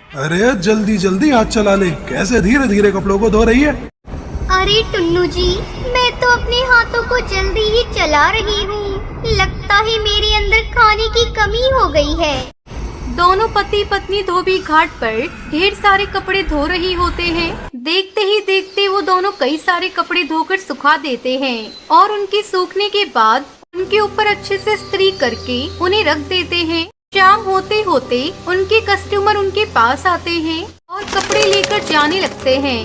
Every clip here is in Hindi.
अरे जल्दी जल्दी हाथ चला ले, कैसे धीरे धीरे कपड़ों को धो रही है। अरे टुन्नू जी, मैं तो अपने हाथों को जल्दी ही चला रही हूँ। लगता है मेरे अंदर खाने की कमी हो गई है। दोनों पति पत्नी धोबी घाट पर ढेर सारे कपड़े धो रही होते हैं। देखते ही देखते वो दोनों कई सारे कपड़े धोकर सुखा देते हैं और उनके सूखने के बाद उनके ऊपर अच्छे से इस्त्री करके उन्हें रख देते हैं। शाम होते होते उनके कस्टमर उनके पास आते हैं और कपड़े लेकर जाने लगते हैं।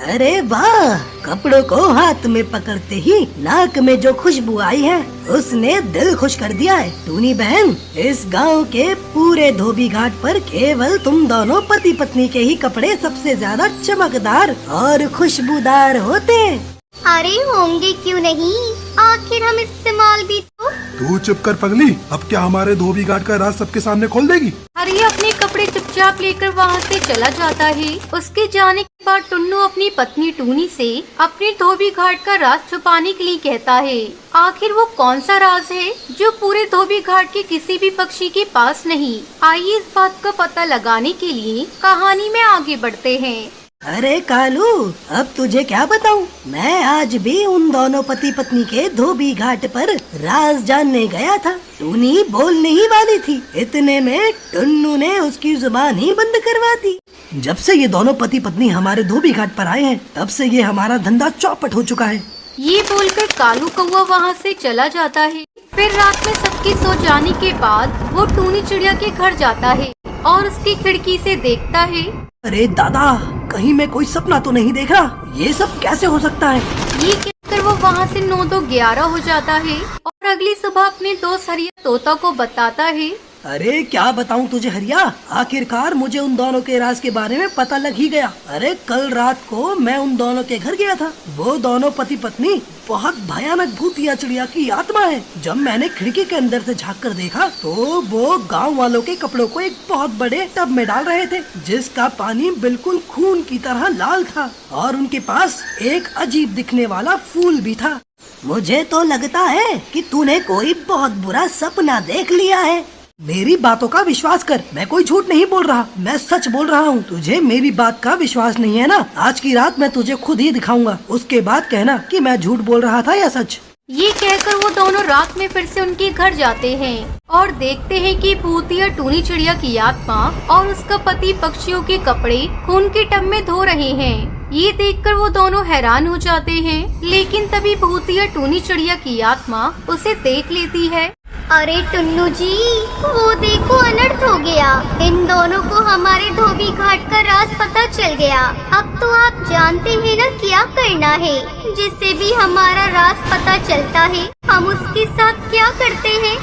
अरे वाह, कपड़ों को हाथ में पकड़ते ही नाक में जो खुशबू आई है उसने दिल खुश कर दिया है। टूनी बहन, इस गांव के पूरे धोबी घाट पर केवल तुम दोनों पति पत्नी के ही कपड़े सबसे ज्यादा चमकदार और खुशबूदार होते हैं। अरे होंगे क्यों नहीं, आखिर हम इस्तेमाल भी तो। तू चुप कर पगली, अब क्या हमारे धोबी घाट का राज सबके सामने खोल देगी। हरिया अपने कपड़े चुपचाप लेकर वहाँ से चला जाता है। उसके जाने के बाद टुन्नू अपनी पत्नी टूनी से अपने धोबी घाट का राज छुपाने के लिए कहता है। आखिर वो कौन सा राज है जो पूरे धोबी घाट के किसी भी पक्षी के पास नहीं। आइए इस बात का पता लगाने के लिए कहानी में आगे बढ़ते हैं। अरे कालू, अब तुझे क्या बताऊं, मैं आज भी उन दोनों पति पत्नी के धोबी घाट पर राज जानने गया था। टूनी बोलने ही वाली थी, इतने में टुन्नू ने उसकी जुबान ही बंद करवा दी। जब से ये दोनों पति पत्नी हमारे धोबी घाट पर आए हैं, तब से ये हमारा धंधा चौपट हो चुका है। ये बोलकर कालू कौवा वहाँ से चला जाता है। फिर रात में सबके सो जाने के बाद वो टूनी चिड़िया के घर जाता है और उसकी खिड़की से देखता है। अरे दादा, कहीं मैं कोई सपना तो नहीं देख रहा, ये सब कैसे हो सकता है। ये कहकर वो वहाँ से 9-2-11 हो जाता है और अगली सुबह अपने दोस्त हरिया तोता को बताता है। अरे क्या बताऊं तुझे हरिया, आखिरकार मुझे उन दोनों के राज के बारे में पता लग ही गया। अरे कल रात को मैं उन दोनों के घर गया था। वो दोनों पति पत्नी बहुत भयानक भूतिया चिड़िया की आत्मा है। जब मैंने खिड़की के अंदर से झांक कर देखा तो वो गांव वालों के कपड़ों को एक बहुत बड़े टब में डाल रहे थे, जिसका पानी बिल्कुल खून की तरह लाल था और उनके पास एक अजीब दिखने वाला फूल भी था। मुझे तो लगता है कि तूने कोई बहुत बुरा सपना देख लिया है। मेरी बातों का विश्वास कर, मैं कोई झूठ नहीं बोल रहा, मैं सच बोल रहा हूँ। तुझे मेरी बात का विश्वास नहीं है ना, आज की रात मैं तुझे खुद ही दिखाऊंगा, उसके बाद कहना कि मैं झूठ बोल रहा था या सच। ये कहकर वो दोनों रात में फिर से उनके घर जाते हैं और देखते हैं कि भूतिया टूनी चिड़िया की आत्मा और उसका पति पक्षियों के कपड़े खून के टब में धो रहे हैं। ये देखकर वो दोनों हैरान हो जाते हैं, लेकिन तभी भूतिया टूनी चिड़िया की आत्मा उसे देख लेती है। अरे टुन्नू जी, वो देखो अनर्थ हो गया। इन दोनों को हमारे धोबी घाट का राज पता चल गया। अब तो आप जानते हैं ना क्या करना है। जिससे भी हमारा राज पता चलता है, हम उसके साथ क्या करते हैं।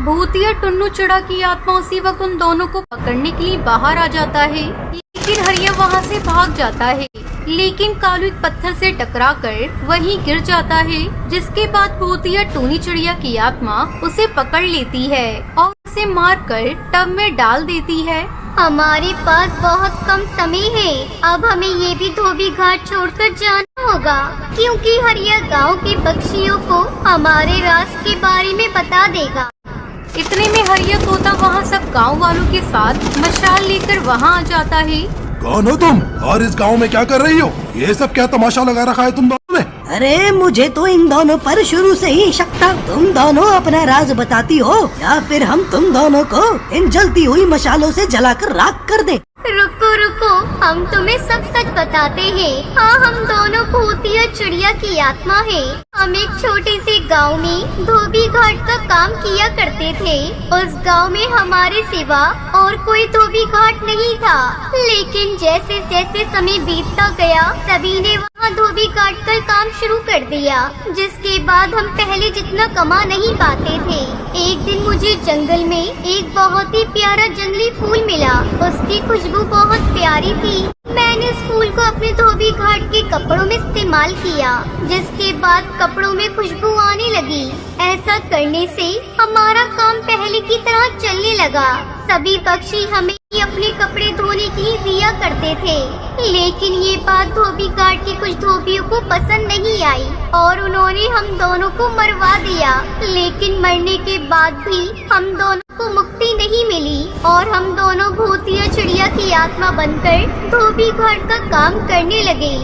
भूतिया टुन्नू चिड़ा की आत्मा उसी वक्त उन दोनों को पकड़ने के लिए बाहर आ जाता है, लेकिन हरिया वहाँ से भाग जाता है। लेकिन कालू एक पत्थर से टकराकर वहीं गिर जाता है, जिसके बाद भूतिया टूनी चिड़िया की आत्मा उसे पकड़ लेती है और उसे मारकर टब में डाल देती है। हमारे पास बहुत कम समय है, अब हमें ये भी धोबी घाट छोड़कर जाना होगा, क्योंकि हरिया गांव के पक्षियों को हमारे राज के बारे में बता देगा। इतने में हरिया तोता वहाँ सब गांव वालों के साथ मशाल लेकर वहाँ आ जाता है। कौन हो तुम और इस गांव में क्या कर रही हो? ये सब क्या तमाशा लगा रखा है तुम दोनों ने? अरे मुझे तो इन दोनों पर शुरू से ही शक था। तुम दोनों अपना राज बताती हो या फिर हम तुम दोनों को इन जलती हुई मशालों से जलाकर राख कर दें। रुको रुको, हम तुम्हें सब सच बताते हैं। हाँ, हम दोनों भूतिया चिड़िया की आत्मा है। हम एक छोटे से गांव में धोबी घाट का काम किया करते थे। उस गांव में हमारे सिवा और कोई धोबी घाट नहीं था, लेकिन जैसे जैसे समय बीतता गया, सभी ने वहाँ धोबी घाट का काम शुरू कर दिया, जिसके बाद हम पहले जितना कमा नहीं पाते थे। एक दिन मुझे जंगल में एक बहुत ही प्यारा जंगली फूल मिला। उसकी खुशबू बहुत प्यारी थी। मैंने इस फूल को अपने धोबी घाट के कपड़ों में इस्तेमाल किया, जिसके बाद कपड़ों में खुशबू आने लगी। ऐसा करने से हमारा काम पहले की तरह चलने लगा। सभी पक्षी हमें अपने कपड़े धोने के लिए दिया करते थे। लेकिन ये बात धोबी घाट के कुछ धोबियों को पसंद नहीं आई और उन्होंने हम दोनों को मरवा दिया। लेकिन मरने के बाद भी हम दोनों को मुक्ति नहीं मिली और हम दोनों भूतिया चिड़िया की आत्मा बनकर धोबी घाट का काम करने लगे।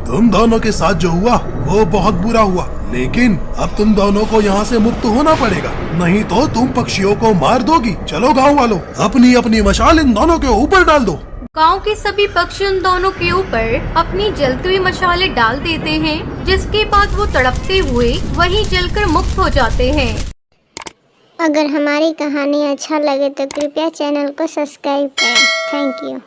तुम दोनों के साथ जो हुआ वो बहुत बुरा हुआ, लेकिन अब तुम दोनों को यहाँ से मुक्त होना पड़ेगा, नहीं तो तुम पक्षियों को मार दोगी। चलो गाँव वालों, अपनी अपनी मशाल इन दोनों के ऊपर डाल दो। गांव के सभी पक्षी उन दोनों के ऊपर अपनी जलती हुई मशालें डाल देते हैं, जिसके बाद वो तड़पते हुए वहीं जलकर मुक्त हो जाते हैं। अगर हमारी कहानी अच्छा लगे तो कृपया चैनल को सब्सक्राइब करें। Thank you.